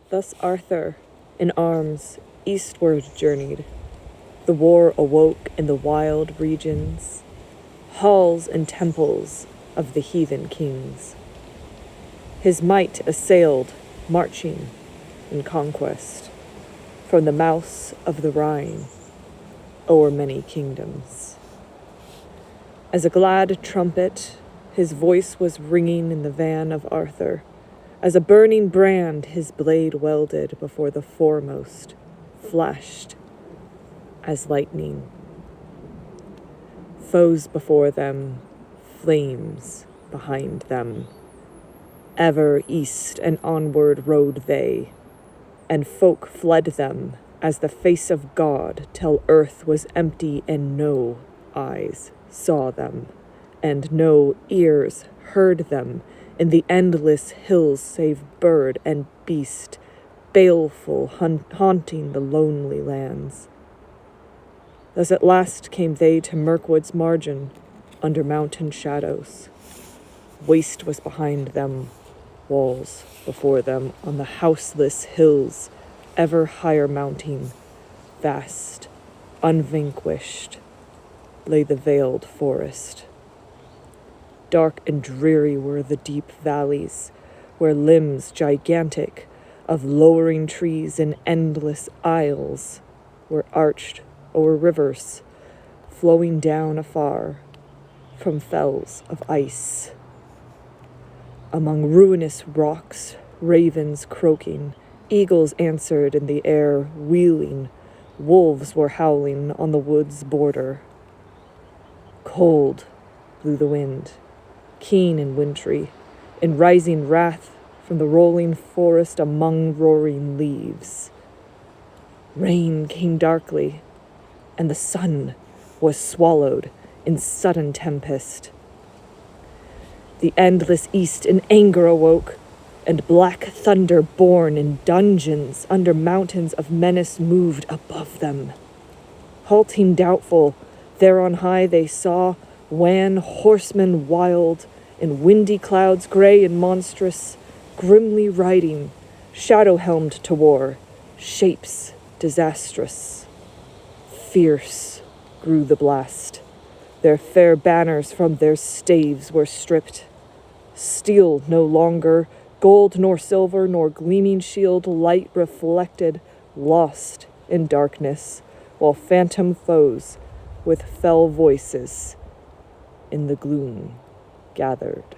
Thus Arthur, in arms, eastward journeyed. The war awoke in the wild regions, halls and temples of the heathen kings. His might assailed, marching in conquest, from the mouths of the Rhine, o'er many kingdoms. As a glad trumpet, his voice was ringing in the van of Arthur. As a burning brand his blade welded before the foremost, flashed as lightning. Foes before them, flames behind them. Ever east and onward rode they, and folk fled them as the face of God, till earth was empty and no eyes saw them, and no ears heard them in the endless hills save bird and beast, baleful haunting the lonely lands. Thus at last came they to Mirkwood's margin, under mountain shadows. Waste was behind them, walls before them, on the houseless hills, ever higher mounting, vast, unvanquished, lay the veiled forest. Dark and dreary were the deep valleys, where limbs gigantic of lowering trees in endless aisles were arched o'er rivers, flowing down afar from fells of ice. Among ruinous rocks, ravens croaking, eagles answered in the air, wheeling, wolves were howling on the wood's border. Cold blew the wind, keen and wintry, in rising wrath from the rolling forest among roaring leaves. Rain came darkly, and the sun was swallowed in sudden tempest. The endless east in anger awoke, and black thunder born in dungeons under mountains of menace moved above them. Halting doubtful, there on high they saw wan horsemen wild, in windy clouds gray and monstrous, grimly riding, shadow-helmed to war, shapes disastrous. Fierce grew the blast. Their fair banners from their staves were stripped. Steel no longer, gold nor silver nor gleaming shield light reflected, lost in darkness, while phantom foes with fell voices in the gloom gathered.